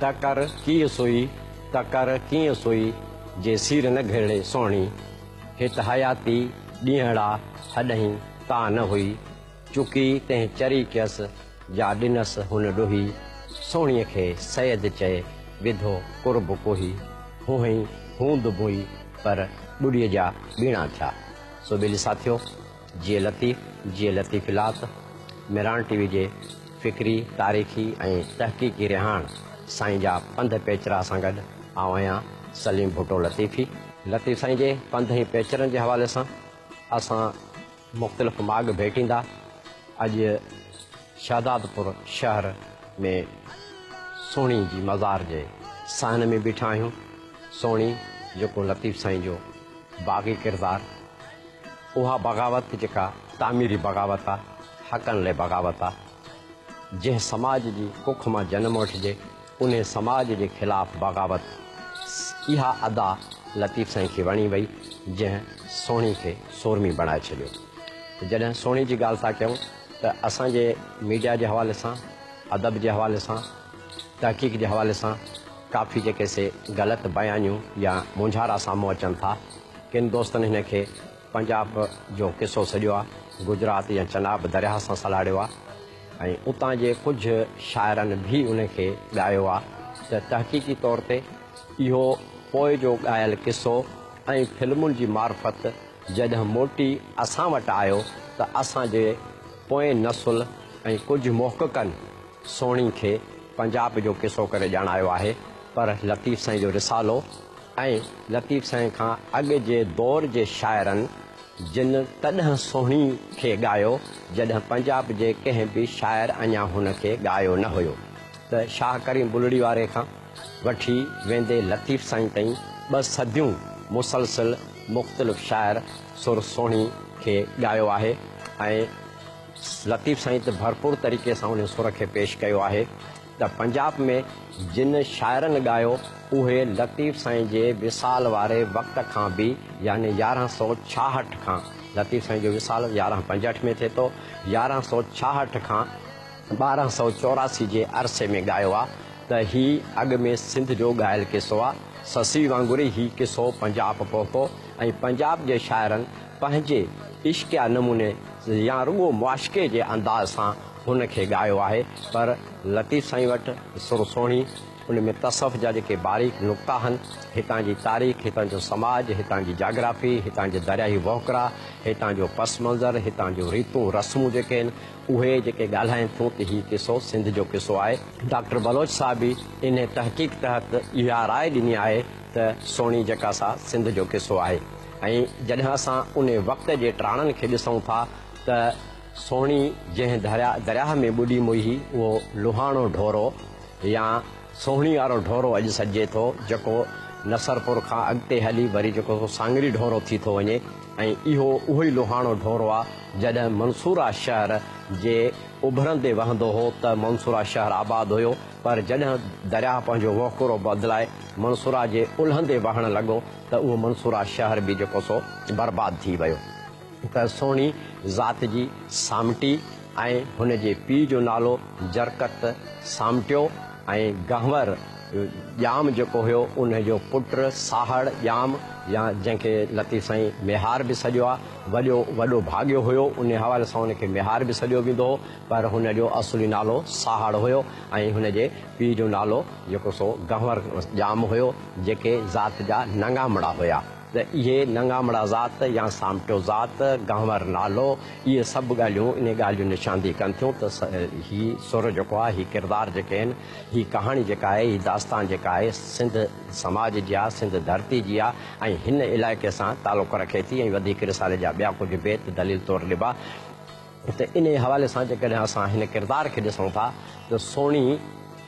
तकर कीअं सोई जे सीर न घेड़े सोणी हित हयाती ॾींहड़ा हॾहीं ता न हुई चुकी तंहिं चरी कयसि जा ॾिनसि हुन ॾोही सोणीअ खे सैद चए विधो कुर्ब कोही हुंहई हूंद बुई पर ॿुड़ीअ जा ॿीणा थिया। सो ॿिली साथियो, जीअं लतीफ़िलात मिरान टीवी जे फ़िक्री तारीख़ी ऐं तहक़ीक़ी रिहाण साईं जा पंध पेचरा सां गॾु आउं आहियां सलीम भुट्टो लतीफ़ साईं जे पंध ऐं पेचरनि जे हवाले सां असां मुख़्तलिफ़ माॻ भेटींदा। अॼु शहदादपुर शहर में सोणी जी मज़ार जे सहन में बीठा आहियूं। सोणी जेको लतीफ़ साईं जो बाग़ी किरदारु, उहा बग़ावत जेका तामीरी बग़ावत आहे, हक़नि लाइ बग़ावत आहे। जंहिं समाज जी कुख मां जनम वठिजे उन समाज जे ख़िलाफ़ बग़ावत, इहा अदा लतीफ़ साईं खे वणी वई, जंहिं सोणी खे सोरमी बणाए छॾियो। जॾहिं सोणी जी ॻाल्हि था कयूं त असांजे मीडिया जे हवाले सां, अदब जे हवाले सां, तहक़ीक़ जे हवाले सां काफ़ी जेके से ग़लति बयानियूं या मुंझारा साम्हूं अचनि था। किन दोस्तनि हिन खे पंजाब जो किसो सॼो आहे, गुजरात या चनाब दरिया सां सलाड़ियो आहे ऐं उतां जे कुझु शाइरनि बि उन खे ॻायो आहे। त तहक़ीक़ी तौर ते इहो पोइ जो ॻायल किसो ऐं फिल्मुनि जी मार्फत जॾहिं मोटी असां वटि आयो त असांजे पोइ नसुल ऐं कुझु मुहक़क़नि सोणी खे पंजाब जो किसो करे ॼाणायो आहे। पर लतीफ़ साईं जो रिसालो ऐं लतीफ़ साईं खां अॻु जे दौर जे शाइरनि जिन तॾहिं सोणी खे ॻायो जॾहिं पंजाब जे कंहिं बि शाइर अञा हुन खे ॻायो न हुयो। त शाह करीम बुलड़ी वारे खां वठी वेंदे लतीफ़ साईं ताईं 2 सदियूं मुसलसिल मुख़्तलिफ़ शाइर सुर सोणी खे ॻायो आहे ऐं लतीफ़ साईं त भरपूर तरीक़े सां उन सुर खे पेश कयो आहे। त पंजाब में जिन शाइरनि ॻायो उहे लतीफ़ साईं जे विसाल वारे वक़्त खां बि यानी 1166 खां, लतीफ़ साईं जो विसाल 1165 में थिए थो, 1166 खां 1284 जे अरसे में ॻायो आहे। त हीउ अॻु में सिंध जो ॻायल किसो आहे। ससी वांगुरु ई हीउ किसो पंजाब पहुतो ऐं पंजाब जे शाइरनि पंहिंजे इश्किया नमूने या रुॻो मुआशिक़े जे अंदाज़ सां हुन खे ॻायो आहे। पर लतीफ़ साईं वटि सुर सोणी, उन में तसफ़ जा जेके बारीक़ नुक़्ता आहिनि, हितां जी तारीख़, हितां जो समाज, हितां जी जाग्राफ़ी, हितां जे दरियाही वहुकरा, हितां जो पस मंज़र, हितां जो रीतूं रस्मूं जेके आहिनि, उहे जेके ॻाल्हाइनि थियूं त हीउ किसो सिंध जो किसो आहे। डॉक्टर बलोच साहब बि इन तहक़ीक़ तहत इहा राय ॾिनी आहे त सोणी जेका सा सिंध जो किसो आहे। ऐं जॾहिं असां उन वक़्त जे टाणनि खे ॾिसूं था त सोणी जंहिं दरिया में ॿुॾी मुई उहो लुहाणो ढोरो या सोहिणी वारो ढोरो अॼु सॾिजे थो, जेको नसरपुर खां अॻिते हली वरी जेको सांगरी ढोरो थी थो वञे। ऐं इहो उहो ई लुहाणो ढोरो आहे जॾहिं मंसूरा शहर जे उभरंदे वहंदो हो त मंसूरा शहर आबाद हुयो, पर जॾहिं दरिया पंहिंजो वहुकुरो बदिलाए मंसूरा जे उल्हंदे वहणु लॻो त उहो मंसूरा शहर बि जेको सो बर्बाद थी वियो। त सोणी ज़ात जी सामटी ऐं हुन जे पीउ जो नालो जरकत सामटियो ऐं गंवर ॼाम जेको हुयो उन जो पुटु साहड़ ॼाम या जंहिंखे लतीफ़ साईं मेहार बि सॼो आहे, वॾो भाॻियो हुयो, उन हवाले सां उनखे मेहार बि सॼो वेंदो हो, पर हुन जो असली नालो साहड़ हुयो ऐं हुन जे पीउ जो नालो जेको सो गंवर ॼाम हुयो, जेके ज़ात जा नंगामड़ा हुया। त इहे नंगामड़ा ज़ात या सामटियो ज़ात, गंवर नालो, इहे सभु ॻाल्हियूं इन ॻाल्हि जो निशानदी कनि थियूं त हीउ सुर जेको आहे, हीउ किरदार जेके आहिनि, हीअ कहाणी जेका आहे, हीअ दास्तान जेका आहे सिंध समाज जी आहे, सिंध धरती जी आहे ऐं हिन इलाइक़े सां तालुक़ु रखे थी। ऐं वधीक रिसाले जा ॿिया कुझु बेत दलील तौरु लिबा। त इन हवाले सां जेकॾहिं असां हिन किरदार खे ॾिसूं था त सोणी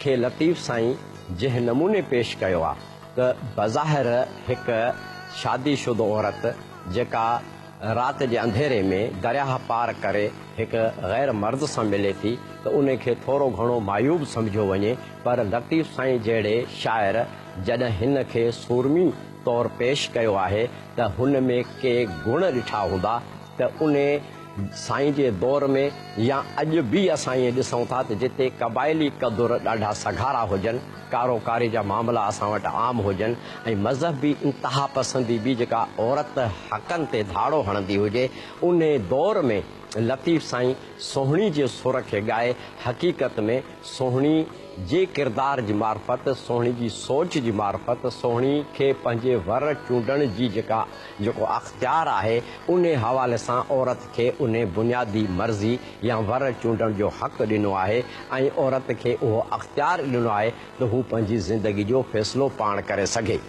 खे लतीफ़ साईं जंहिं नमूने पेश कयो आहे त बज़ाहिर हिकु शादीशुदा औरत जेका राति जे अंधेरे में दरिया पार करे हिकु ग़ैर मर्द सां मिले थी त उन खे थोरो घणो मायूब सम्झो वञे। पर लतीफ़ साईं जहिड़े शाइर जॾहिं हिन खे सूरमी तौरु पेश कयो आहे त हुन में के गुण ॾिठा हूंदा त उन साईं जे दौर में या अॼु बि असां ईअं ॾिसूं था त जिते क़बाइली क़दुर ॾाढा सघारा हुजनि, कारोकारी जा मामला असां वटि आम हुजनि ऐं मज़हबी इंतिहा पसंदी बि जेका औरत हक़नि ते धाड़ो हणंदी हुजे, उन दौर में लतीफ़ साईं सोहिणी जे सुर खे ॻाए हक़ीक़त में सोहिणी जे किरदार जी मार्फत, सोहिणी जी सोच जी मार्फत, सोहिणी खे पंहिंजे वर चूंडण जी जेको अख़्तियार आहे, उन हवाले सां औरत खे उन बुनियादी मर्ज़ी या वर चूंडण जो हक़ ॾिनो आहे ऐं औरत खे उहो अख़्तियार ॾिनो आहे त हू पंहिंजी ज़िंदगी जो फ़ैसिलो पाण करे सघे।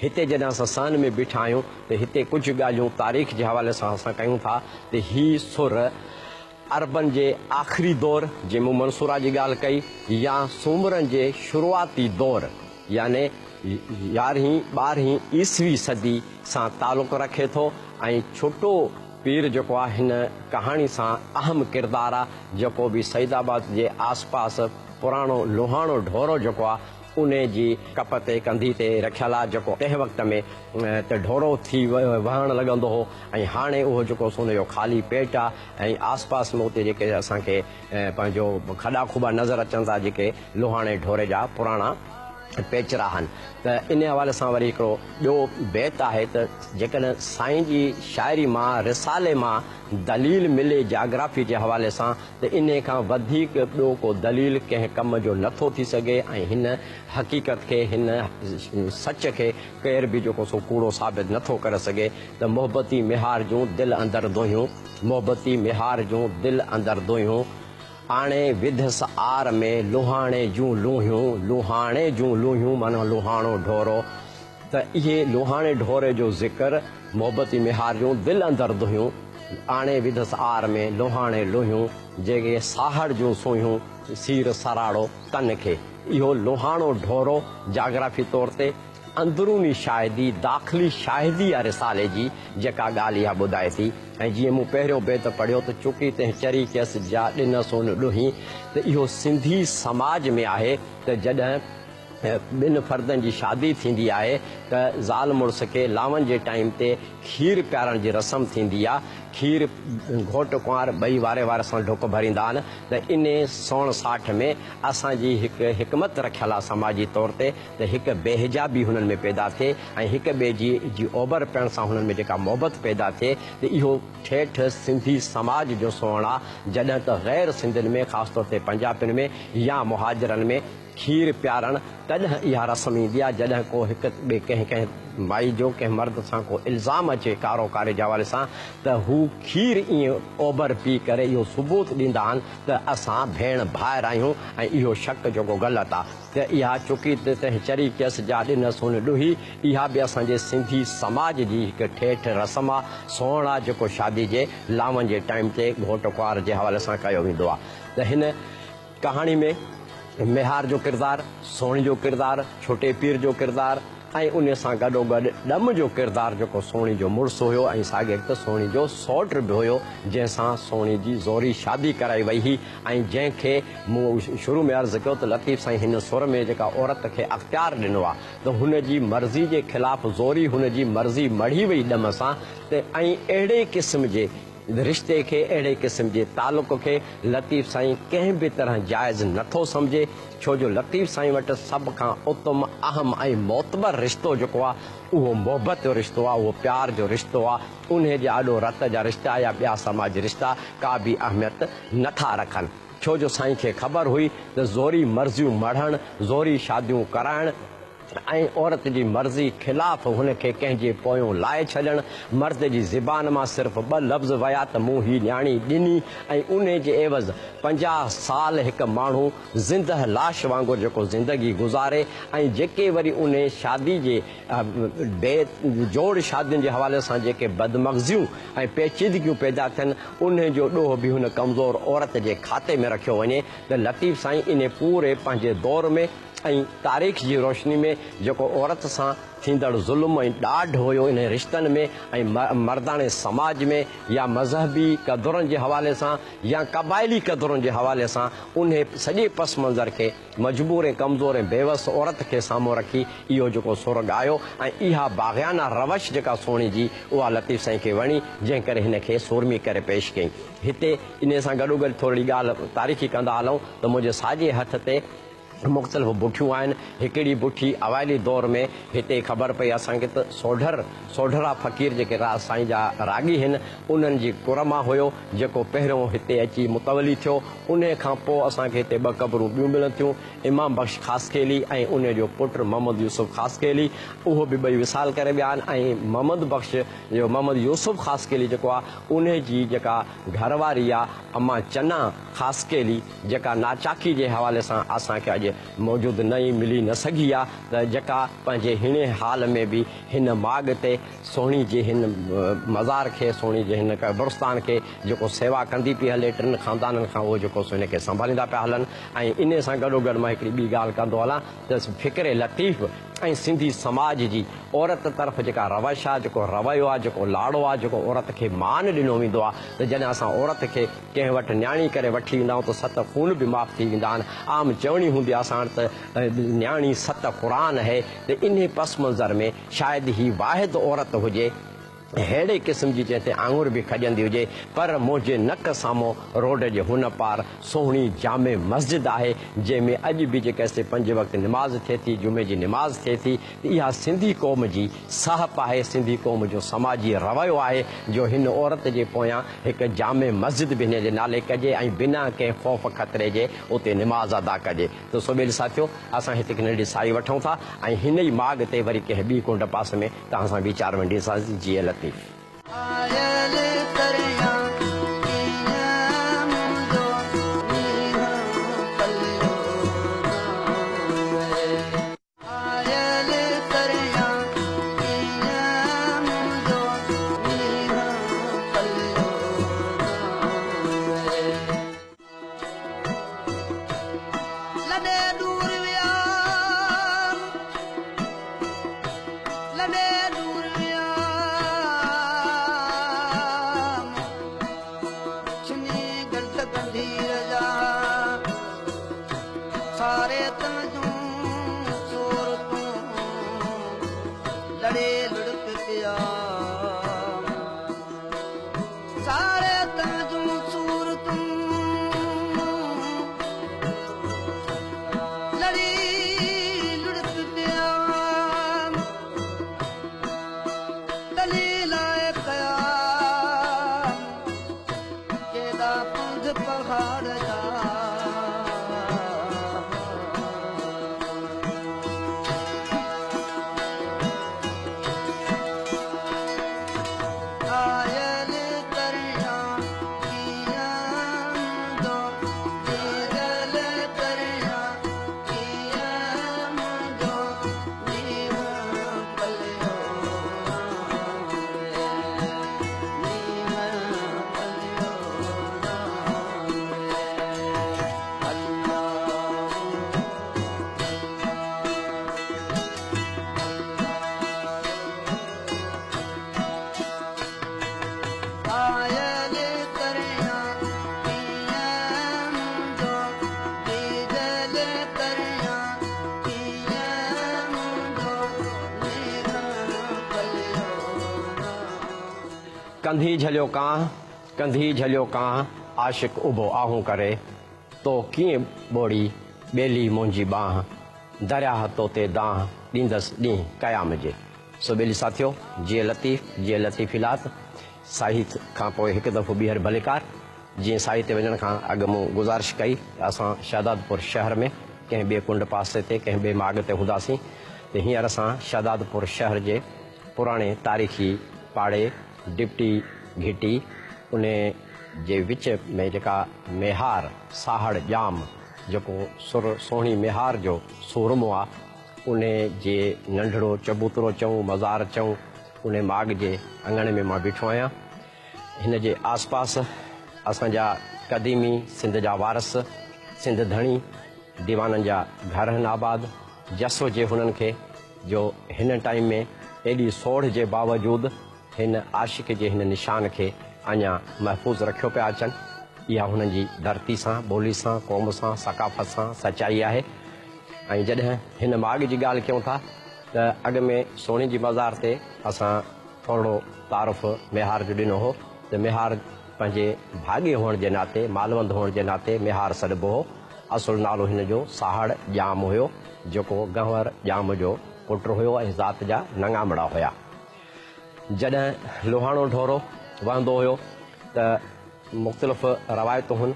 हिते जॾहिं असां सन में बीठा आहियूं त हिते कुझु ॻाल्हियूं तारीख़ जे हवाले सां असां कयूं था त हीउ सुर अरबन जे आख़िरी दौर जे मूं मंसूरा जी ॻाल्हि कई या सूमरनि जे शुरूआती दौर याने 11वीं 12वीं ईस्वी सदी सां तालुक़ रखे थो ऐं छोटो पीर जेको आहे हिन कहाणी सां अहम किरदारु आहे। जेको बि सईदाबाद जे आसपास पुराणो लोहाणो ढोरो जेको आहे उन जी कप ते कंधी ते रखियल आहे, जेको तंहिं वक़्त में त ढोरो थी वहणु लॻंदो हो ऐं हाणे उहो जेको उनजो ख़ाली पेट आहे ऐं आसपास में उते जेके असांखे पंहिंजो खॾा खुबा नज़र अचनि था जेके लोहाणे ढोरे जा पुराणा पेचरा आहिनि। त इन हवाले सां वरी हिकिड़ो ॿियो बैत आहे त जेकॾहिं साईं जी शाइरी मां रिसाले मां दलील मिले जाग्राफी जे हवाले सां त इन खां वधीक ॿियो को दलील कंहिं कम जो नथो थी सघे ऐं हिन हक़ीक़त खे, हिन सच खे केर बि जेको सो कूड़ो साबित नथो करे सघे त मोहबती मिहार जूं दिलि अंदरि दोहियूं, मोहबती मिहार जूं दिलि अंदरि दोहियूं, आणे विधस आर में लोहाणे जूं लूहियूं, लोहाणे जूं लूहियूं माना लोहाणो ढोरो। त इहे लोहाणे ढोरे जो ज़िक्र मोहबती मिहार जूं दिलि अंदरि दोहियूं, आणे विधस आर में लोहाणे लूहियूं, जेके साहड़ जूं सुहियूं सीर सराड़ो तन खे, इहो लोहाणो ढोरो जाग्राफी तौर ते अंदरूनी शाहिदी, दाख़िली शाहिदी आहे रिसाले जी जेका ॻाल्हि इहा ॿुधाए थी। ऐं जीअं मूं पहिरियों बैत पढ़ियो त चुकी तंहिं चरी कियसि जा ॾिन सोन ॾुही, त इहो सिंधी समाज में आहे त जॾहिं ॿिनि फर्दनि जी शादी थींदी आहे त ज़ाल मुड़ुस खे लावनि जे टाइम ते खीर पियारण जी रस्म थींदी आहे। खीर घोटु कुंवार ॿई वारे वारे सां ढुक भरींदा आहिनि। त इन सोण साठ में असांजी हिकु हिकमत रखियल आहे समाजी तौर ते त हिकु बेहिजा बि हुननि में पैदा थिए ऐं हिक ॿिए जी ओभर पियण सां हुननि में जेका मोहबत पैदा थिए त इहो ठेठि सिंधी समाज जो सोण आहे। जॾहिं त ग़ैर सिंधियुनि में ख़ासि तौर ते पंजाबियुनि में या मुहाजिरनि में खीर पियारण तॾहिं इहा रस्म ईंदी आहे जॾहिं को हिकु ॿिए कंहिं माई जो कंहिं मर्द सां को इल्ज़ाम अचे कारोकारे जे हवाले सां त हू खीर ईअं ओभर पी करे इहो सबूत ॾींदा आहिनि त असां भेण भाइर आहियूं ऐं इहो शक जेको ग़लति आहे। त इहा चुकी तंहिं चरी कियसि जा ॾिन सोन ॾुही, इहा बि असांजे सिंधी समाज जी हिकु ठेठि रस्म आहे, सोण आहे जेको शादी जे लावनि जे टाइम ते घोट कुंवार जे हवाले सां कयो वेंदो आहे। त हिन कहाणी में मिहार जो किरदारु, सोहिणी जो किरदारु, छोटे पीर जो किरदारु ऐं उन सां गॾोगॾु ॾम जो किरदारु जेको सोहिणी जो मुड़ुसु हुयो ऐं साॻे वक़्तु सोहिणी जो सौट बि हुयो, जंहिंसां सोहिणी जी ज़ोरी शादी कराई वई हुई ऐं जंहिंखे मूं शुरू में अर्ज़ु कयो त लतीफ़ साईं हिन सुर में जेका औरत खे अख़्तियार ॾिनो आहे त हुन जी मर्ज़ी जे ख़िलाफ़ु ज़ोरी हुन जी मर्ज़ी मढ़ी वई ॾम सां त ऐं अहिड़े क़िस्म जे रिश्ते खे, अहिड़े क़िस्म जे तालुक़ खे लतीफ़ साईं कंहिं बि तरह जाइज़ नथो सम्झे, छो जो लतीफ़ साईं वटि सभ खां उत्तम अहम ऐं मोतबर रिश्तो जेको आहे उहो मोहबत जो रिश्तो आहे, उहो प्यार जो रिश्तो आहे। उन जे आॾो रत जा रिश्ता या ॿिया समाजी रिश्ता का बि अहमियत नथा रखनि, छो जो साईं खे ख़बर हुई त ज़ोरी मर्ज़ियूं मढ़णु, ज़ोरी शादियूं कराइणु ऐं औरत जी मर्ज़ी ख़िलाफ़ु हुनखे कंहिंजे पोयों लाहे छॾणु, मर्द जी ज़बान मां सिर्फ़ु 2 लफ़्ज़ विया त मूं ही न्याणी ॾिनी ऐं उन जे एवज़ 50 साल हिकु माण्हू ज़िंदह लाश वांगुरु जेको ज़िंदगी गुज़ारे ऐं जेके वरी उन शादी जे जोड़ शादियुनि जे हवाले सां जेके बदमग़ज़ियूं ऐं पेचीदगियूं पैदा थियनि, उन जो ॾोह बि हुन कमज़ोर औरत जे खाते में रखियो वञे। त लतीफ़ साईं इन पूरे पंहिंजे दौर में ऐं तारीख़ जी रोशनी में जेको औरत सां थींदड़ ज़ुल्म ऐं ॾाढ हुयो इन रिश्तनि में ऐं मर्दाने समाज में या मज़हबी क़दुरनि जे हवाले सां या क़बाइली क़दुरनि जे हवाले सां उन सॼे पस मंज़र खे मजबूर ऐं कमज़ोर ऐं बेवस औरत खे साम्हूं रखी इहो जेको सुर ॻायो ऐं इहा बाग़ियाना रवश जेका सोणी जी उहा लतीफ़ साईं खे वणी, जंहिं करे हिन खे सुरमी करे पेश कई। हिते इन सां गॾोगॾु थोरी ॻाल्हि तारीख़ी कंदा हलूं त मुंहिंजे साॼे हथ ते मुख़्तलिफ़ बुठियूं आहिनि। हिकिड़ी बुठी अवाइली दौर में हिते ख़बर पई असांखे त सोढरा फ़क़ीर जेके साईं जा रागी आहिनि उन्हनि जी कुरमा हुयो जेको पहिरियों हिते अची मुतवली थियो। उन खां पोइ असांखे हिते ॿ क़बरूं ॿियूं मिलनि थियूं, इमाम बख़्श ख़ासकेली ऐं उन जो पुटु मोहम्मद यूसुफ ख़ासकेली, उहो बि ॿई विसाल करे विया आहिनि। ऐं मोहम्मद यूसुफ ख़ासकेली जेको आहे उन जी जेका घरवारी आहे अम्मा चना ख़ासकेली जेका नाचाकी जे हवाले सां असांखे अॼु मौजूदु मिली न सघी आहे, त जेका पंहिंजे हिन हाल में बि हिन माॻ ते सोणी जे हिन मज़ार खे सोणी जे हिन कब्रस्तान खे जेको सेवा कंदी पई हले टिनि ख़ानदाननि खां उहो जेको हिन खे संभालींदा पिया हलनि। ऐं इन सां गॾोगॾु मां हिकिड़ी ॿी ॻाल्हि कंदो हलां त फ़िक्र लतीफ़ ऐं सिंधी समाज जी औरत तरफ़ जेका रवश आहे, जेको रवैयो आहे, जेको लाड़ो आहे, जेको औरत खे मान ॾिनो वेंदो आहे, त जॾहिं असां औरत खे कंहिं वटि न्याणी करे वठी ईंदा आहियूं त 7 खून बि माफ़ थी वेंदा आहिनि। आम चवणी हूंदी आहे असां वटि त न्याणी 7 क़ुरान है, त इन पस मंज़र में शायदि ही वाहिद औरत हुजे अहिड़े क़िस्म जी जंहिं ते आङुर बि खॼंदी हुजे। पर मुंहिंजे नक साम्हूं रोड जे हुन पार सुहिणी जामे मस्जिद आहे जंहिंमें अॼु बि जेके 5 वक़्त निमाज़ थिए थी, जुमे जी निमाज़ थिए थी। इहा सिंधी क़ौम जी साहब आहे, सिंधी क़ौम जो समाजी रवैयो आहे जो हिन औरत जे पोयां हिकु जामे मस्जिद बि हिन जे नाले कजे ऐं बिना कंहिं ख़ौफ़ ख़तरे जे उते निमाज़ अदा कजे। त सोबेल साथियो, असां हिते नंढी साई वठूं था ऐं हिन ई माॻ ते वरी कंहिं ॿी कुंड पास में तव्हां सां वीचार वंडीसासीं। जीअं लतीफ़ कंधी झलियो कां आशिक उभो आहूं करे तो कीअं ॿोड़ी ॿेली मुंहिंजी बाह दरिया तो ते दाह ॾींदसि ॾींहुं क़याम जे। सो ॿेली साथियो, जीअं लतीफ़िलात साहित खां पोइ हिकु दफ़ो ॿीहर भलेकार। जीअं साहित ते वञण खां अॻु मूं गुज़ारिश कई असां शहदादपुर शहर में कंहिं ॿिए कुंड पासे ते कंहिं ॿिए माॻ ते हूंदासीं, त हींअर असां शहदादपुर शहर जे पुराणे तारीख़ी पाड़े डिप्टी घिटी उन जे विच में जेका मेहार साहड़ जाम जेको सोहिणी मेहार जो सूरमो आहे उन जे नंढड़ो चबूतरो चऊं मज़ार चऊं उन माॻ जे अंगण में मां बीठो आहियां। हिन जे आसपास असांजा क़दीमी सिंध जा वारस सिंध धणी दीवाननि जा घर आहिनि आबाद। जसो जे हुननि खे जो हिन टाइम में एॾी सोढ़ जे बावजूदु हिन आशिक़ जे हिन निशान खे अञा महफ़ूज़ रखियो पिया अचनि। इहा हुननि जी धरती सां, ॿोली सां, क़ौम सां, सकाफ़त सां सचाई आहे। ऐं जॾहिं हिन माॻ जी ॻाल्हि कयूं था त अॻ में सोणी जी मज़ार ते असां थोरो तारुफ़ मेहार जो ॾिनो हो त मेहार पंहिंजे भाॻे हुअण जे नाते, मालवंद हुअण जे नाते मेहार सॾिबो हो। असुलु नालो हिन जो साहड़ ॼाम हुयो, जेको गंवर ॼाम जो पुटु हुयो ऐं ज़ात जा नंगामड़ा हुया। जॾहिं लोहाणो ढोरो वहंदो हुयो त मुख़्तलिफ़ रवायतूं हुन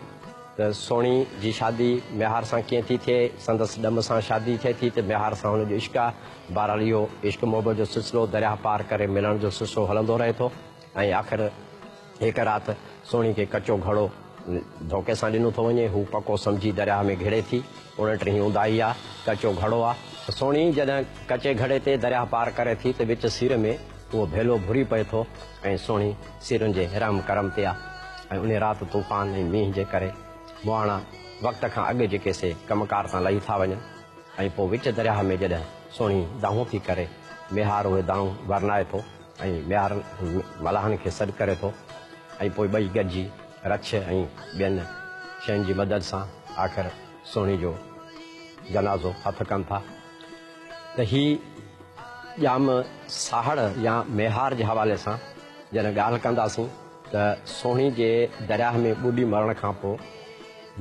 त सोणी जी शादी मेहार सां कीअं थी थिए, संदसि ॾम सां शादी थिए थी त मेहार सां हुनजो इश्क आहे। बहरहाल इहो इश्क मोहबत जो सिलसिलो दरिया पार करे मिलण जो सिलसिलो हलंदो रहे थो ऐं आख़िर हिकु राति सोणी खे कचो घड़ो धोखे सां ॾिनो थो वञे। हू पको सम्झी दरिया में घिड़े थी। 29 ऊंदाही आहे, कचो घड़ो आहे। सोणी जॾहिं कचे घड़े ते दरिया पार करे थी त विच सिर में उहो भेलो भुरी पए थो ऐं सोणी सिरुनि जे रहम करम ते आहे। ऐं उन राति तूफ़ान ऐं मींहं जे करे मुहाणा वक़्त खां अॻु जेके से कमकार सां लही था वञनि ऐं पोइ विच दरिया में जॾहिं सोणी दाहूं थी करे मेहार उहे दाहूं वरनाए थो ऐं मेहार मलाहनि खे सॾु करे थो ऐं पोइ ॿई गॾिजी रछ ऐं ॿियनि शयुनि जी मदद सां आख़िर सोणी जो जनाज़ो हथु कनि था। त हीअ ॼाम साहड़ या मेहार जे हवाले सां जॾहिं ॻाल्हि कंदासीं त सोणी जे दरिया में ॿुॾी मरण खां पोइ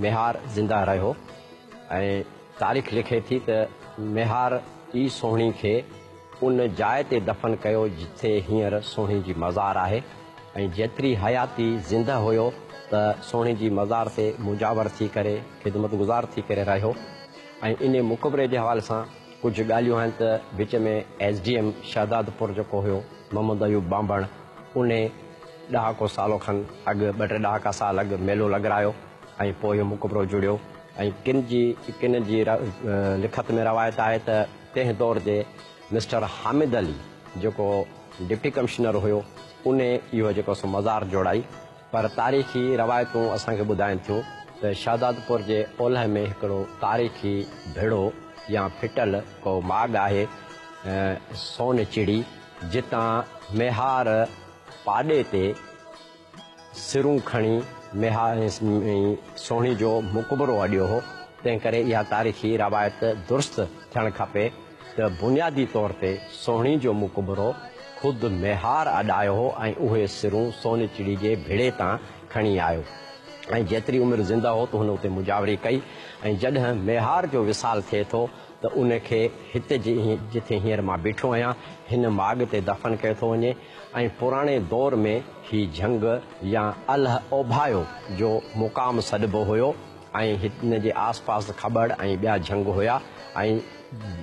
मेहार ज़िंदा रहियो ऐं तारीख़ लिखे थी त मेहार ई सोणी खे उन जाइ ते दफ़न कयो जिथे हींअर सोणी जी मज़ार आहे ऐं जेतिरी हयाती ज़िंदा हुयो त सोणी जी मज़ार ते मुजावर थी करे ख़िदमत गुज़ार थी करे रहियो। ऐं इन मुक़बरे जे हवाले सां कुझु ॻाल्हियूं आहिनि त विच में SDM शहदादपुर जेको हुयो मोहम्मद अयूब बांबण, उन ॾहाको सालो खनि अॻु 2-3 ॾहाका साल अॻु मेलो लॻरायो ऐं पोइ इहो मुक़बरो जुड़ियो। ऐं किन जी लिखत में रवायत आहे त तंहिं दौर जे मिस्टर हामिद अली जेको डिप्टी कमिश्नर हुयो उन इहो जेको सो मज़ार जोड़ाई। पर तारीख़ी रवायतूं असांखे ॿुधाइनि थियूं त शहदादपुर जे ओलह में हिकिड़ो तारीख़ी भेड़ो या फिटल को माॻ आहे सोन चिड़ी, जितां मेहार पाॾे ते सिरूं खणी मेहार सोणी जो मुक़बरो अॾियो हो। तंहिं करे इहा तारीख़ी रवायत दुरुस्त थियणु खपे त बुनियादी तौर ते सोणी जो मुक़बरो ख़ुदि मेहार अॾायो हो ऐं उहे सिरूं सोन चिड़ी जे भेड़े तां खणी आयो ऐं जेतिरी उमिरि ज़िंदा हो त हुन उते मुजावरी कई। ऐं जॾहिं मेहार जो विसाल थिए थो त उनखे हिते जिथे हींअर मां बीठो आहियां हिन माॻ ते दफ़न कयो थो वञे। ऐं पुराणे दौर में ही जंग या अलह ओभायो जो मुक़ाम सॾिबो हुयो ऐं हिन जे आस पास खबड़ ऐं ॿिया जंग हुया। ऐं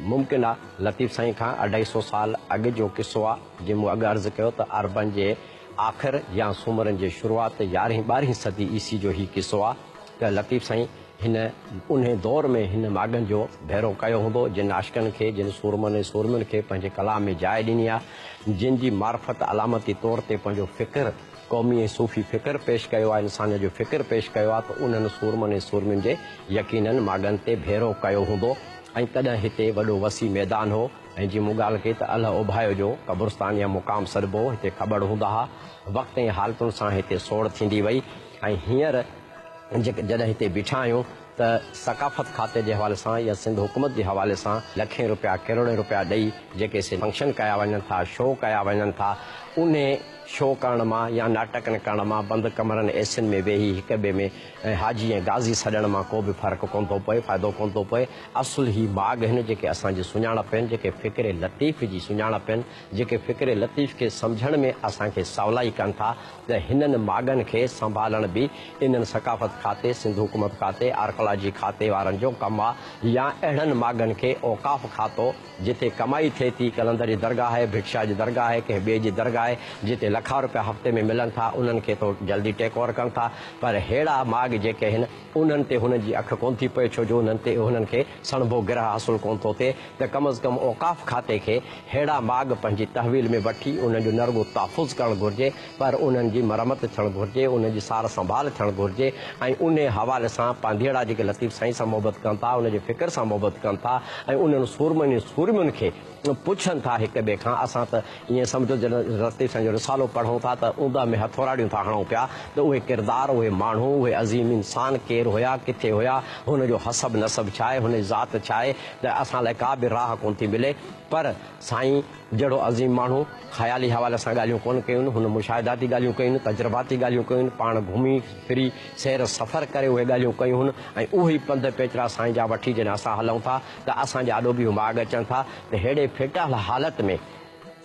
मुमकिन आहे लतीफ़ साईं खां 250 साल अॻु जो किस्सो आहे जंहिं मूं अॻु अर्ज़ु कयो त अरबनि जे आख़िर या सूमरनि जे शुरूआति 11वीं सदी ईसी जो ही किस्सो आहे त लतीफ़ साईं हिन उन दौर में हिन माॻनि जो भेरो कयो हूंदो, जिन आशिक़नि खे, जिन सूरमनि खे पंहिंजे कलाम में जाइ ॾिनी आहे, जिन जी मार्फत अलामती तौर ते पंहिंजो फ़िक्र क़ौमी ऐं सूफ़ी फ़िक्र पेश कयो आहे, इंसान जो फ़िक्र पेश कयो आहे, त उन्हनि सूरमनि जे यकीननि माॻनि ते भेरो कयो हूंदो। ऐं तॾहिं हिते वॾो वसी मैदान हो ऐं जीअं मूं ॻाल्हि कई त अलह ओभायो जो क़ब्रस्तान या मुक़ाम सॾिबो, हिते खबड़ हूंदा हुआ। वक़्त ऐं हालतुनि सां हिते सोड़ थींदी वई ऐं हींअर जॾहिं हिते बीठा आहियूं त सकाफ़त खाते जे हवाले सां या सिंध हुकूमत जे हवाले सां लखें रुपया करोड़ रुपया ॾेई जेके से फंक्शन कया वञनि था, शो कया वञनि था, उन शो करण मां या नाटकनि करण मां बंदि कमरनि एसियुनि में वेही हिक ॿिए में हाजी ऐं गाज़ी सॾण मां को बि फ़र्क़ु कोन थो पए, फ़ाइदो कोन थो पए। असुल ही माॻ आहिनि जेके असांजी सुञाणप आहिनि, जेके फ़िक्र लतीफ़ जी सुञाणप आहिनि, जेके फ़िक्र लतीफ़ खे सम्झण में असांखे सवलाई कनि था। त हिननि माॻनि खे संभालण बि इन्हनि सकाफ़त खाते, सिंध हुकूमत खाते, आर्कोलॉजी खाते वारनि जो कमु आहे। या अहिड़नि माॻनि खे औक़ाफ़ खातो जिथे कमाई थिए थी, कलंदर जी दरगाह आहे, भिक्षा जी दरगाह आहे, कंहिं ॿिए जी दरगाह आहे, जिते लखा रुपया हफ़्ते में मिलनि था, उन्हनि खे तो जल्दी टेक ओवर कनि था। पर अहिड़ा माॻ जेके आहिनि उन्हनि ते हुननि जी अखि कोन थी पए, छो जो उन्हनि खे सणभो गिरह हासिलु कोन थो थिए। त कम अज़ कम औक़ाफ़ खाते खे अहिड़ा माॻ पंहिंजी तहवील में वठी उन्हनि जो न रुॻो तहफ़ुज़ करणु घुरिजे, पर उन्हनि जी मरमत थियणु घुरिजे, उन्हनि जी सार संभाल थियणु घुरिजे। ऐं उन हवाले सां पांधीड़ा जेके लतीफ़ साईं सां मोहबत कनि था, उनजे फ़िक्र सां मोहबत कनि था ऐं उन्हनि सूरमनि खे पुछनि था हिक ॿिए खां असां त ईअं सम्झो जॾहिं लतीफ़ साईं जो रिसालो पढ़ूं था त उंदा में हथौराड़ियूं था हणूं पिया त उहे किरदार उहे माण्हू उहे अज़ीम इंसान केरु हुया किथे हुया हुनजो हसब नसब छा आहे हुन जी ज़ात छा आहे त असां लाइ का बि राह कोन थी मिले पर साईं जहिड़ो अज़ीम माण्हू ख़याली हवाले सां ॻाल्हियूं कोन कयूं हुन मुशाहिदाती ॻाल्हियूं कयूं तजुर्बाती ॻाल्हियूं कयूं पाण घुमी फिरी सैर सफ़र करे उहे ॻाल्हियूं कयूं ऐं उहे ई पंध पेचरा साईं जा वठी जॾहिं असां हलूं था त असांजा ॾाढो बि माॻ अचनि था त हेॾे फिटल हालत में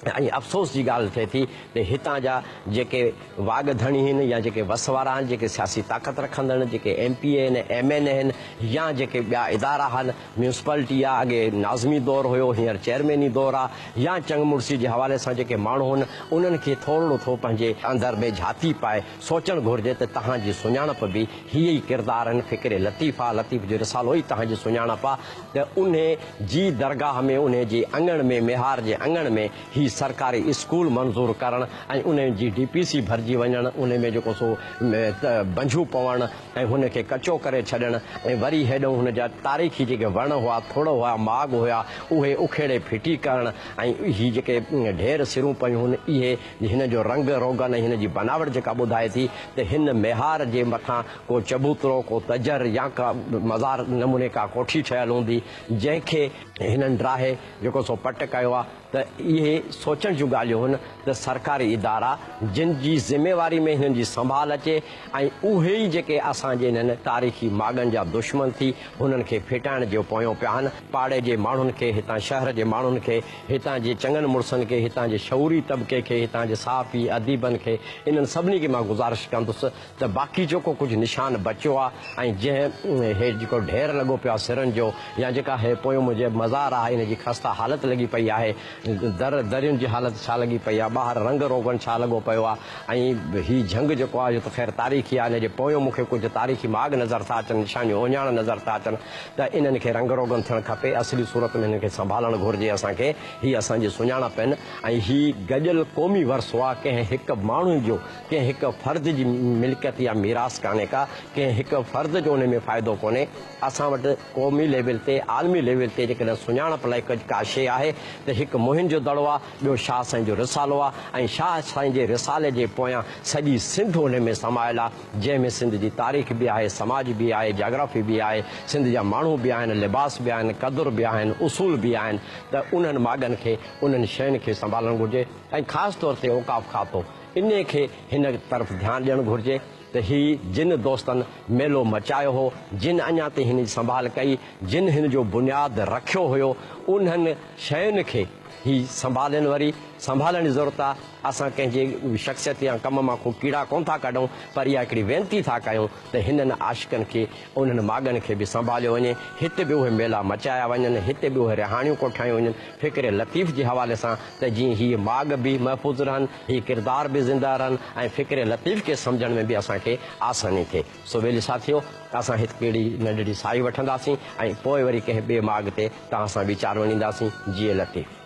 ऐं अफ़सोस जी ॻाल्हि थिए थी त हितां जा जेके वाघ धणी आहिनि या जेके वसवारा आहिनि जेके सियासी ताक़त रखंदड़ जेके MP आहिनि MN आहिनि या जेके ॿिया इदारा आहिनि म्यूनिसिपलिटी आहे अॻे नाज़मी दौरु हुयो हींअर चेयरमैनी दौरु आहे या चंग मुड़सी जे हवाले सां जेके माण्हू आहिनि उन्हनि खे थोरो थो पंहिंजे अंदर में झाती पाए सोचणु घुरिजे त तव्हांजी सुञाणप बि हीअ ई किरदार आहिनि फ़िक्र लतीफ़ आहे लतीफ़ जो रिसालो ई तव्हांजी सुञाणप आहे त उन जी दरगाह में उन जी अङण में मेहार जे अङण में ही सरकारी स्कूल मंज़ूर करणु ऐं उन जी DPC भरिजी वञणु उन में जेको सो बंझू पवणु ऐं हुनखे कचो करे छॾणु ऐं वरी हेॾो हुन जा तारीख़ी जेके वण हुआ थोड़ हुआ माॻ हुआ उहे उखेड़े फिटी करणु ऐं हीअ जेके ढेर सिरूं पयूं हुन इहे हिन जो रंग रोगन ऐं हिन जी बनावट जेका ॿुधाए थी त हिन मेहार जे मथां को चबूतरो को तजर या का मज़ार नमूने का कोठी ठहियल हूंदी जंहिंखे हिननि ड्राहे जेको सो पट कयो आहे त इहे सोचण जूं ॻाल्हियूं आहिनि त सरकारी इदारा जिन जी ज़िमेवारी में हिननि जी संभाल अचे ऐं उहे ई जेके असांजे हिननि तारीख़ी माॻनि जा दुश्मन थी हुननि खे फिटाइण जो पोयों पिया आहिनि पाड़े जे माण्हुनि खे हितां शहर जे माण्हुनि खे हितां जे चङनि मुड़ुसनि खे हितां जे शऊरी तबिके खे हितां जे साफ़ी अदीबनि खे इन्हनि सभिनी खे मां गुज़ारिश कंदुसि त बाक़ी जेको कुझु निशान बचियो आहे ऐं जंहिं हे जेको ढेर लॻो पियो आहे सिरनि जो या जेका हे पोयों मुंहिंजे मज़ार आहे इन जी ख़स्ता हालत लॻी पई आहे दरियुनि जी हालत छा लॻी पई आहे ॿाहिरि रंग रोगन छा लॻो पियो आहे ऐं हीउ जंग जेको आहे त ख़ैर तारीख़ी आहे हिन जे पोयों मूंखे कुझु तारीख़ी माॻ नज़र था अचनि निशानियूं ओञाण नज़र था अचनि त इन्हनि खे रंग रोगन थियणु खपे असली सूरत में हिन खे संभालणु घुरिजे असांखे हीअ असांजी सुञाणप आहिनि ऐं हीउ गॾियल क़ौमी वरिसो आहे कंहिं हिकु माण्हू जो कंहिं हिकु फ़र्द जी मिल्कियत या मीरास कान्हे का कंहिं हिकु फ़र्द जो उन में फ़ाइदो कोन्हे असां वटि क़ौमी लेवल ते आलमी लेवल ते जेकॾहिं सुञाणप लाइ का शइ आहे त हिकु मुहिम जो दड़ो आहे ॿियो शाह साईं जो रिसालो आहे ऐं शाह साईं जे रिसाले जे पोयां सॼी सिंध उन में समायल आहे जंहिंमें सिंध जी तारीख़ बि आहे समाज बि आहे जाग्राफी बि आहे सिंध जा माण्हू बि आहिनि लिबास बि आहिनि क़दुर बि आहिनि उसूल बि आहिनि त उन्हनि माॻनि खे उन्हनि शयुनि खे संभालणु घुरिजे ऐं ख़ासि तौर ते औक़ाफ़ खातो इन खे हिन तरफ़ ध्यानु ॾियणु घुरिजे त ही जिन दोस्तनि मेलो मचायो हो जिन अञा ताईं हिन जी संभाल कई जिन हिन जो बुनियादु रखियो हुयो उन्हनि शयुनि खे ही संभालनि वरी संभालण जी ज़रूरत आहे असां कंहिंजे शख़्सियत या कम मां को कीड़ा कोन था कढूं पर इहा हिकिड़ी वेनती था कयूं त हिननि आशिक़नि खे उन्हनि माॻनि खे बि संभालियो वञे हिते बि उहे मेला मचाया वञनि हिते बि उहे रिहाणियूं कोठायूं वञनि फ़िक्र लतीफ़ जे हवाले सां त जीअं हीअ माॻ बि महफ़ूज़ रहनि हीअ किरदार बि ज़िंदा रहनि ऐं फ़िक्र लतीफ़ खे सम्झण में बि असांखे आसानी थिए सो वेली साथियो असां हिकिड़ी नंढड़ी साई वठंदासीं ऐं पोइ वरी कंहिं ॿिए माॻ ते तव्हां सां वीचार वञींदासीं जीअं लतीफ़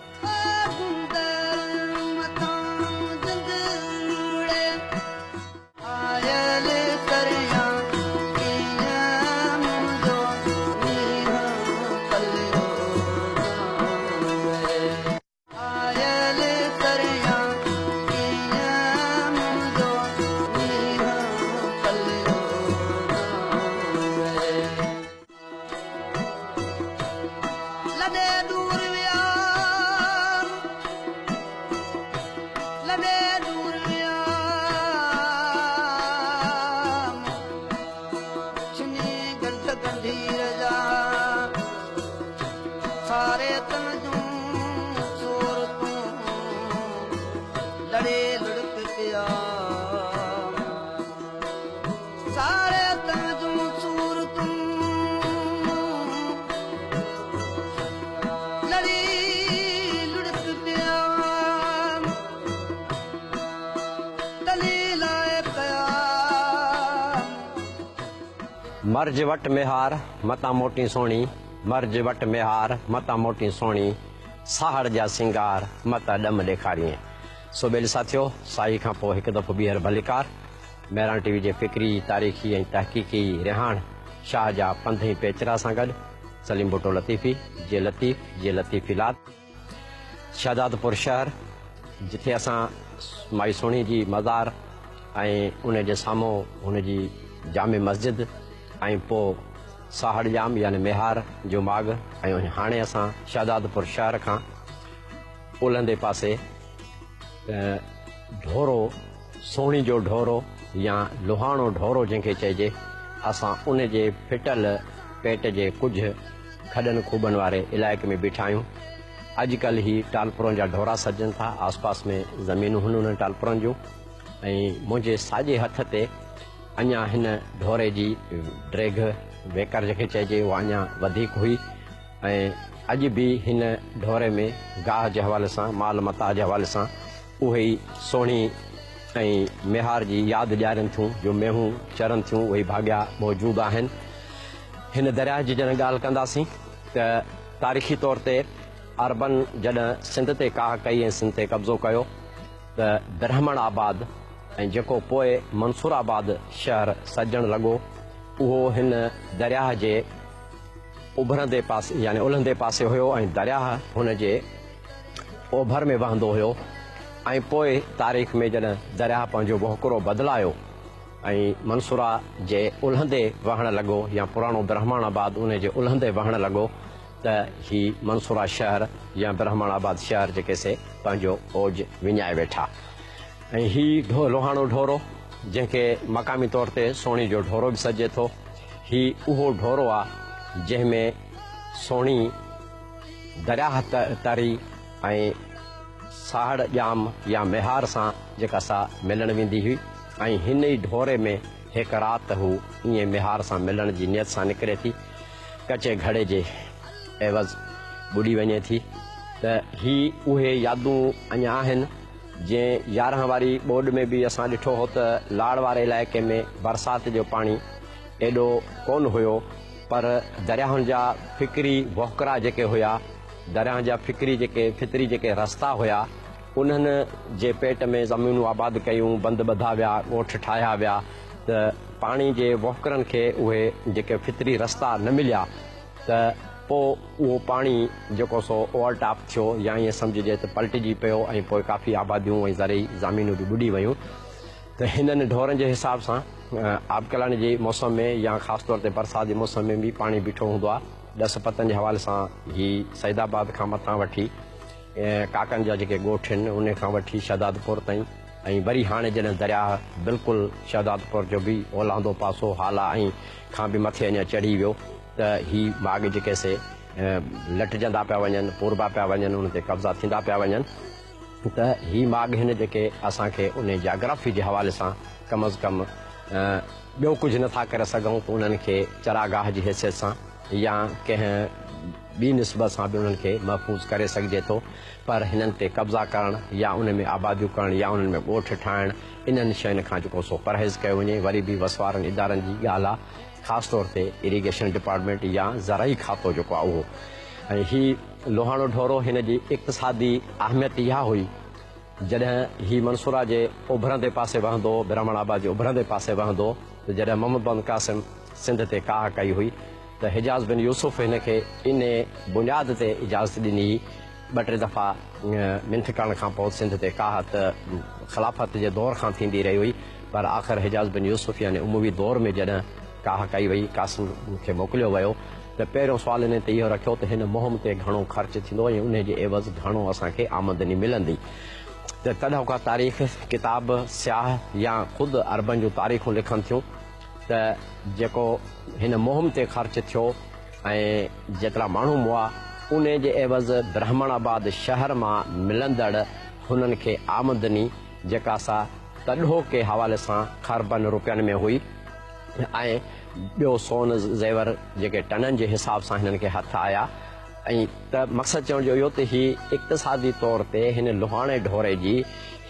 मर्ज वट मेहार मता मोटी सोणी मर्ज वट मेहार मता मोटी सोणी साहड़ जा सिंगार मता डम ॾेखारीअ सो बेल साथियो साई खां पोइ हिकु दफ़ो ॿीहर भलीकार मेहरान टीवी जे फ़िक्री तारीख़ी ऐं तहक़ीक़ी रिहाण शाह जा पंधई पेचरा सां गॾु सलीम भुट्टो लतीफ़ी जे लतीफ़ जे लतीफ़ीलात शहजादपुर शहर जिथे असां माई सोणी जी मज़ार ऐं उन जे साम्हूं हुन जी जामे मस्जिद ऐं पोइ साहड़ जाम यानी मेहार जो माग ऐं हाणे असां शहजादपुर शहर खां ओलहंदे पासे ढोरो सोणी जो ढोरो या लोहाणो ढोरो जंहिंखे चइजे असां उन जे फिटल पेट जे कुझु खॾनि खूबनि वारे इलाइक़े में बीठा आहियूं। अॼुकल्ह ही टालपुरनि जा ढोरा सजनि था, आसपास में ज़मीनूं हुन उन्हनि टालपुरनि जूं ऐं मुंहिंजे साॼे हथ ते अञा हिन ढोरे जी ड्रेग वेकर जंहिंखे चइजे उहा अञा वधीक हुई ऐं अॼु बि हिन ढोरे में गाह जे हवाले सां माल मता जे हवाले सां उहे ई सोणी ऐं मेहार जी यादि ॾियारनि थियूं जो मेहूं चरनि थियूं उहे भाॻिया मौजूदु आहिनि। हिन दरिया जी जॾहिं ॻाल्हि कंदासीं त तारीख़ी तौर ते अरबन जॾहिं सिंध ते काह कई ऐं सिंध ते कब्ज़ो कयो त ब्रह्मण आबाद ऐं जेको पोइ मंसूराबाद शहर सजणु लॻो उहो हिन दरिया जे उभरंदे पासे यानी उलहंदे पासे हुयो ऐं दरिया हुन जे ओभर में वहंदो हुयो ऐं पोइ तारीख़ में जॾहिं दरिया पंहिंजो वहुकिरो बदिलायो ऐं मंसूरा जे उलहंदे वहणु लॻो या पुराणो ब्रह्मणाबाद उन जे उलहंदे वहणु लॻो त ही मंसूरा शहर या ब्रह्मणाबाद शहर जेके से पंहिंजो ओज विञाए वेठा ऐं ही लोहाणो ढोरो जंहिंखे मक़ामी तौर ते सोणी जो ढोरो बि सॾिजे थो ही उहो ढोरो आहे जंहिंमें सोणी दरिया तरी ऐं साहड़ जाम या मेहार सां जेका सा मिलणु वेंदी हुई ऐं हिन ई ढोरे में हिकु राति हू ईअं मेहार सां मिलण जी नियत सां निकिरे थी कचे घड़े जे एवज़ ॿुॾी वञे थी त ही उहे यादूं अञा आहिनि। जंहिं 11 वारी ॿोॾ में बि असां ॾिठो हो त लाड़ वारे इलाइक़े में बरसाति जो पाणी एॾो कोन हुयो पर दरियाउनि जा फिक्री वहुकरा जेके हुया दरिया जा फितरी जेके रस्ता हुया उन्हनि जे पेट में ज़मीनूं आबाद कयूं बंद ॿधा विया ॻोठ ठाहिया विया त पाणी जे वहुकरनि खे उहे जेके फितरी रस्ता न मिलिया त पोइ उहो पाणी जेको सो ओवरटॉप थियो या ईअं सम्झिजे त पलटिजी पियो ऐं पोइ काफ़ी आबादियूं ऐं ज़रई ज़मीनूं बि ॿुॾी वयूं त हिननि ढोरनि जे हिसाब सां आबकलनि जे मौसम में या ख़ासि तौर ते बरसाति जे मौसम में बि पाणी बीठो हूंदो आहे। 10 पतनि जे हवाले सां ही सैदाबाद खां मथां वठी काकनि जा जेके ॻोठ आहिनि उन खां वठी शहजादपुर ताईं ऐं वरी हाणे जॾहिं दरिया बिल्कुलु शहजादपुर जो बि ओलहंदो पासो हाला ऐं खां बि मथे अञा चढ़ी वियो त ही माग जेके से लटजंदा पिया वञनि पूरबा पिया वञनि उन ते कब्ज़ा थींदा पिया वञनि त ही माग हिन जेके असांखे उन जाग्राफी जे हवाले सां कम अज़ कम ॿियो कुझु नथा करे सघूं त उन्हनि खे चरागाह जी हैसियत सां या कंहिं ॿी निस्बत सां बि उन्हनि खे महफ़ूज़ करे सघिजे थो पर हिननि ते कब्ज़ा करणु या उन में आबादियूं करणु या उन्हनि में ॻोठ ठाहिणु इन्हनि शयुनि खां जेको सो परहेज़ कयो वञे। वरी बि वसवारनि इदारनि जी ॻाल्हि आहे ख़ासि तौर ते इरीगेशन डिपार्टमेंट या ज़राई खातो जेको आहे उहो ऐं ही लोहाणो ढोरो हिन जी इक़्तिसादी अहमियत इहा हुई जॾहिं ही मंसूरा जे उभरंदे पासे वहंदो ब्रह्मणाबाद जे उभरंदे पासे वहंदो त जॾहिं मोहम्मद बिन कासिम सिंध ते काह कई हुई त हिजाज़ बिन यूसुफ हिन खे इन बुनियाद ते इजाज़त ॾिनी 2-3 दफ़ा मिंथ करण खां पोइ सिंध ते काह त ख़िलाफ़त जे दौर खां थींदी रही हुई पर आख़िर हिजाज़ बिन यूसुफ यानी उमवी दौर में जॾहिं काह कई वई कासिम खे मोकिलियो वियो त पहिरियों सुवाल हिन ते इहो रखियो त हिन मुहिम ते घणो ख़र्च थींदो ऐं उन जे एवज़ घणो असांखे आमदनी मिलंदी त तॾहिं का तारीख़ किताब सियाह या ख़ुदि अरबनि जूं तारीख़ूं लिखनि थियूं त जेको हिन मुहिम ते ख़र्च थियो ऐं जेतिरा माण्हू हुआ उन जे एवज़ ब्रह्मणाबाद शहर मां मिलंदड़ हुननि खे आमदनी जेका सा तॾो के हवाले सां ख़रबनि रुपयनि में हुई ऐं ॿियो सोन ज़ेवर जेके टननि जे हिसाब सां हिननि खे हथ आया ऐं त मक़सदु चवण जो इहो त ही इक़्तिसादी तौर ते हिन लोहाणे ढोरे जी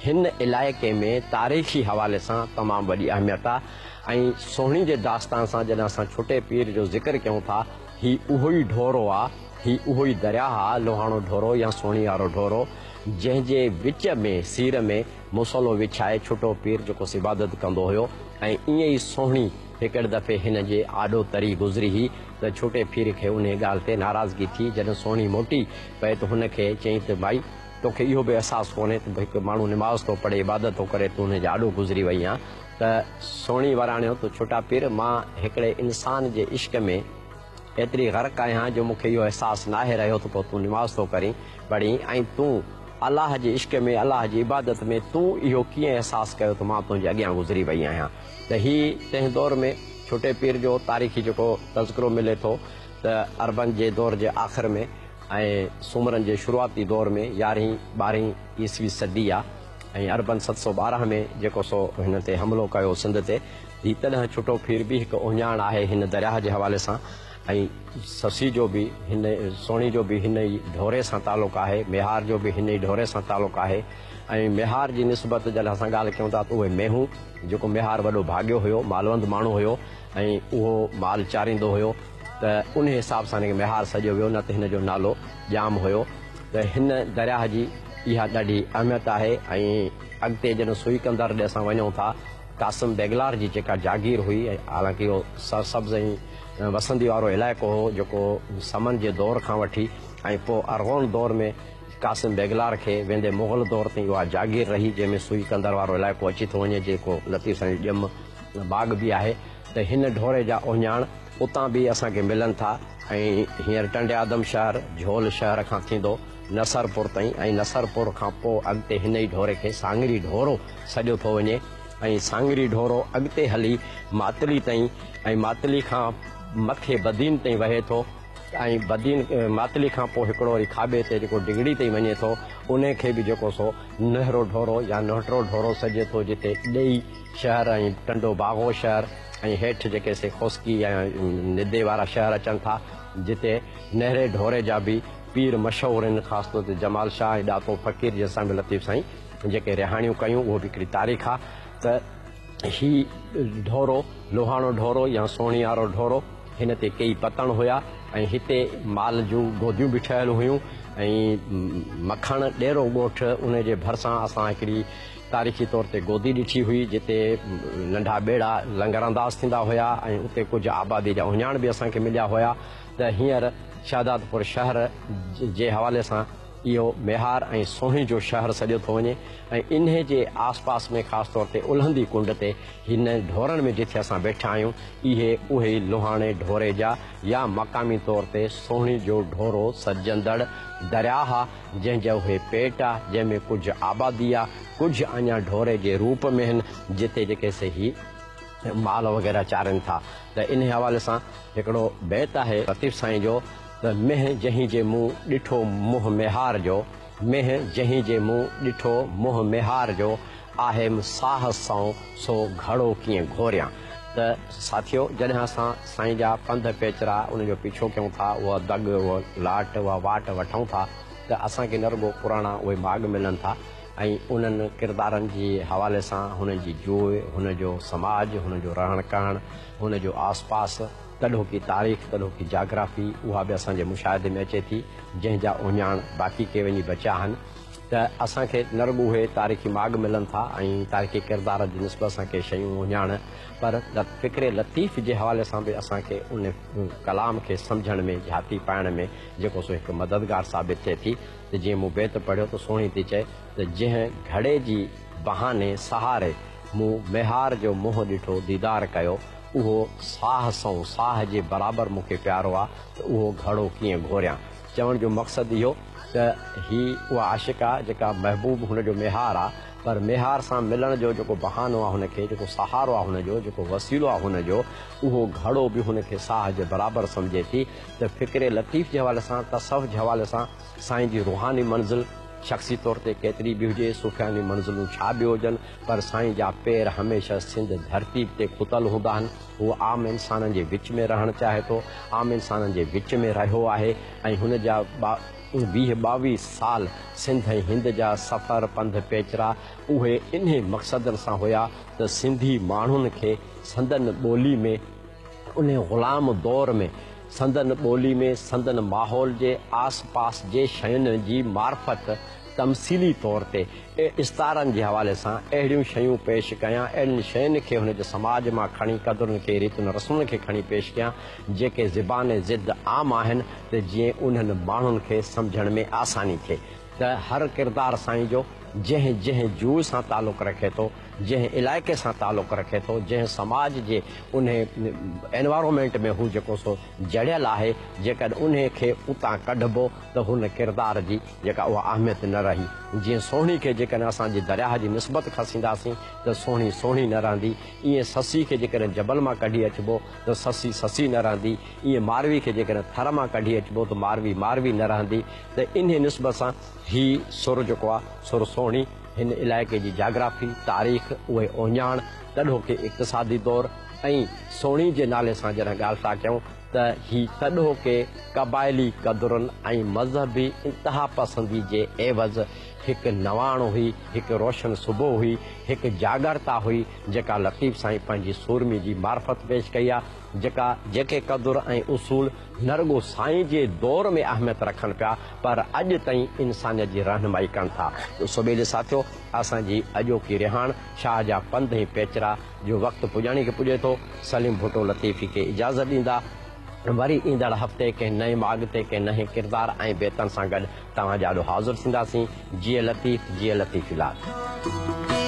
हिन इलाइक़े में तारीख़ी हवाले सां तमामु वॾी अहमियत आहे ऐं सोहिणी जे दास्तान सां जॾहिं असां छुटे पीर जो ज़िक्र कयूं था ही उहो ई ढोरो आहे ही उहो ई दरिया आहे लोहाणो ढोरो या सोहिणी वारो ढोरो जंहिंजे विच में सीर में मुसलो विछाए छुटो पीर जेको इबादत कंदो हुयो ऐं ईअं ई सोहिणी हिकिड़े दफ़े हिन जे आॾो तरी गुज़री हुई त छोटे पीर खे उन ॻाल्हि ते नाराज़गी थी जॾहिं सोहिणी मोटी पए त हुनखे चयईं त भाई तोखे इहो बि अहसासु कोन्हे त हिकु माण्हू निमाज़ थो पढ़े इबादत थो करे तूं हुनजे आॾो गुज़री वई आहीं त सोणी वराणियो त छोटा पीर मां हिकिड़े इंसान जे इश्क में एतिरी ग़र्क़ आहियां जो मूंखे इहो अहसासु नाहे रहियो त पोइ तूं निमाज़ थो करीं पढ़ी ऐं तूं अलाह जे इश्क में अलाह जी इबादत में तूं इहो कीअं अहसासु कयो त मां तुंहिंजे अॻियां गुज़री वई आहियां त हीअ तंहिं दौर में छोटे पीर जो तारीख़ी जेको तज़किरो मिले थो त अरबन जे दौर जे आख़िर में ऐं सुमरनि जे शुरूआती दौर में 11हीं 12हीं ईस्वी सदी आहे ऐं अरबन 712 में जेको सो हिन ते हमिलो कयो सिंध ते हीअ तॾहिं छोटो पीर बि हिकु उहिञाण आहे हिन दरिया जे हवाले सां ऐं ससी जो बि हिन सोणी जो बि हिन ई ढोरे सां तालुक़ु आहे मेहार जो बि हिन ई ढोरे सां तालुक़ु आहे ऐं मेहार जी निस्बत जॾहिं असां ॻाल्हि कयूं था त उहे मेहूं जेको मेहार वॾो भाॻियो हुयो मालवंद माण्हू हुयो ऐं उहो माल चारींदो हुयो त उन हिसाब सां हिनखे मेहार सॼो वियो न त हिन जो नालो ॼाम हुयो त हिन दरिया जी इहा ॾाढी अहमियत आहे ऐं अॻिते जॾहिं सुई कंदड़ ॾे असां वञूं था कासिम बेगलार जी जेका जागीर हुई हालांकि उहो सरसब्ज़ ऐं वसंदी वारो इलाइक़ो हो जेको समन जे दौर खां वठी ऐं पोइ अरगोन दौर में कासिम बेगलार खे वेंदे मुग़ल दौर ताईं उहा जागीर रही जंहिंमें सुई कंदड़ वारो इलाइक़ो अची थो वञे जेको लतीफ़ साईं ॼम बाग़ बि आहे त हिन ढोरे जा उहिञाण उतां बि असांखे मिलनि था ऐं हींअर टंडे आदम शहर झोल शहर खां थींदो नसरपुर ताईं ऐं नसरपुर खां पोइ अॻिते हिन ई ढोरे खे सांगरी ढोरो सॼो थो वञे ऐं सांगरी ढोरो अॻिते हली मातली ताईं ऐं मातली खां मथे बदीन ताईं वहे थो ऐं बदीन मातली खां पोइ हिकिड़ो वरी खाॿे ते जेको डिगड़ी ताईं वञे थो उन खे बि जेको सो नहरो ढोरो या नहटरो ढोरो सॼे थो जिते ॾेई शहर ऐं टंडो बागो शहर ऐं हेठि जेके से खोस्की ऐं निदे वारा शहर अचनि था जिते नहरे ढोरे जा बि पीर मशहूरु आहिनि ख़ासि तौर ते जमाल शाह ऐं ॾातो फ़क़ीर जंहिंसां बि लतीफ़ साईं जेके रिहाणियूं कयूं उहो बि हिकिड़ी तारीख़ आहे त हीउ ढोरो लोहाणो ढोरो या सोणी वारो ढोरो हिन ते कई पतण हुया ऐं हिते माल जूं गोदियूं बि ठहियलु हुयूं ऐं मखण ॾेरो ॻोठ उन जे भरिसां असां हिकिड़ी तारीख़ी तौर ते गोदी ॾिठी हुई जिते नंढा ॿेड़ा लंगर अंदाज़ थींदा हुया ऐं उते कुझु आबादी जा उहिञाण बि असांखे मिलिया हुया त हींअर शाहदादपुर शहर जे हवाले सां इहो मेहार ऐं सोही जो शहर सॼो थो वञे ऐं इन्हे जे आस पास में ख़ासि तौर ते उल्हंदी कुंड ते हिन ढोरनि में जिथे असां वेठा आहियूं इहे उहे लोहाणे ढोरे जा या मक़ामी तौर ते सोही जो ढोरो सजंदड़ दरिया आहे जंहिंजा उहे पेट आहे जंहिंमें कुझु आबादी आहे कुझु अञा ढोरे जे रूप में आहिनि जिते जेके से ही माल वग़ैरह चारनि था त इन हवाले सां हिकिड़ो बैत आहे लतीफ़ साईं जो त मेह जंहिं जे मुंहुं ॾिठो मुंहुं मेहार जो मेह जंहिं जे मुंहुं ॾिठो मुंहुं मेहार जो आहे साह सां सो घड़ो कीअं घोरियां त साथियो जॾहिं असां साईं जा पंध पेचरा उनजो पीछो कयूं था उहा दग उहा लाट उहा वाट वठूं था त असांखे न रुॻो पुराणा उहे माॻ मिलनि था ऐं उन्हनि किरदारनि जे हवाले सां हुननि जी जोइ हुनजो समाज हुनजो रहण करण हुनजो आस पास तॾो की तारीख़ तॾो की जाग्राफ़ी उहा बि असांजे मुशाहिदे में अचे थी जंहिंजा उहिञाण बाक़ी के वञी बचिया आहिनि त असांखे न रुॻो उहे तारीख़ी माॻ मिलनि था ऐं तारीख़ी किरदार जी निस्बत सां के शयूं उहिञाण पर फ़िक्रे लतीफ़ जे हवाले सां बि असांखे उन कलाम खे सम्झण में झाती पाइण में जेको सो हिकु मददगार साबित थिए थी त जीअं मूं बैत पढ़ियो त सुहिणी थी चए त जंहिं घड़े जी बहाने सहारे मूं मेहार जो मुंहुं ॾिठो दीदार कयो उहो साह सां साह जे बराबरि मूंखे प्यारो आहे त उहो घड़ो कीअं घोरियां चवण जो मक़सदु इहो त हीअ उहा आशिक़ आहे जेका महबूब हुनजो मेहार आहे पर मेहार सां मिलण जो जेको बहानो आहे हुनखे जेको सहारो आहे हुनजो जेको वसीलो आहे हुनजो उहो घड़ो बि हुनखे साह जे बराबरि सम्झे थी त फ़िक्रे लतीफ़ जे हवाले सां तसव्वुफ़ जे हवाले सां साईं जी रूहानी मंज़िल शख़्सी तौर ते केतिरी बि हुजे सुफ़ियानी मंज़िलूं छा बि हुजनि पर साईं जा पेर हमेशह सिंध धरती ते खुतल हूंदा आहिनि उहो आम इंसाननि जे विच में रहणु चाहे थो आम इंसाननि जे विच में रहियो आहे ऐं हुन जा 20-22 साल सिंध ऐं हिंद जा सफ़र पंध पेचरा उहे इन्हे मक़सदनि सां हुया त सिंधी माण्हुनि खे संदन ॿोली में उन ग़ुलाम दौर में संदन ॿोली में संदन माहौल जे आस पास जे शयुनि जी मार्फत तमसीली तौर ते इस्तारनि जे हवाले सां अहिड़ियूं शयूं पेश कयां अहिड़ियुनि शयुनि खे हुनजे समाज मां खणी क़दुरुनि खे रीतियुनि रस्मुनि खे खणी पेश कयां जेके ज़बान ज़िद आम आहिनि त जीअं उन्हनि माण्हुनि खे सम्झण में आसानी थिए त हर किरदारु साईं जो जंहिं जंहिं जूअ सां तालुक़ु रखे थो, जंहिं इलाइक़े सां तालुक़ु रखे थो, जंहिं समाज जे उन एनवायरमेंट में हू जेको सो जड़ियल आहे, जेकॾहिं उन खे उतां कढिबो त हुन किरदार जी जेका उहा अहमियत न रही। जीअं सोहिणी खे जेकॾहिं असांजे दरियाह जी निस्बत खसींदासीं त सोहिणी सोहिणी न रहंदी, ईअं ससी खे जेकॾहिं जबल मां कढी अचिबो त ससी ससी न रहंदी, ईअं मारवी खे जेकॾहिं थर मां कढी अचिबो त मारवी मारवी न रहंदी। त इन निस्बत सां हीउ सुर जेको आहे सुर सोहिणी हिन इलाइक़े जी जाग्राफी, तारीख़, उहे ओञाण, तॾो के इक़्तिसादी दौर ऐं सोहिणी जे नाले सां जॾहिं ॻाल्हि था कयूं त हीउ तॾो के क़बाइली क़दुरुनि ऐं मज़हबी इंतिहा पसंदी जे एवज़ हिकु नवाण हुई, हिकु रोशन सुबुह हुई, हिकु जागरता हुई जेका लतीफ़ साईं पंहिंजी सूरमी जी मार्फत पेश कई आहे, जेके क़दुर ऐं उसूल न रुॻो साईं जे दौर में अहमियत रखनि पिया पर अॼु ताईं इंसानियत जी रहनुमाई कनि था। सुबेले साथियो, असांजी अॼोकी रिहाण शाह जा पंध ऐं पेचरा जो वक़्तु पुॼाणी खे पुॼे थो। सलीम भुट्टो लतीफ़ी खे इजाज़त ॾींदा। वरी ईंदड़ हफ़्ते कंहिं नए माॻ ते कंहिं नए किरदार ऐं बेतन सां गॾु तव्हां जा ॾो हाज़िर थींदासीं। जीअं लतीफ़, जीअं लतीफ़ इलाज।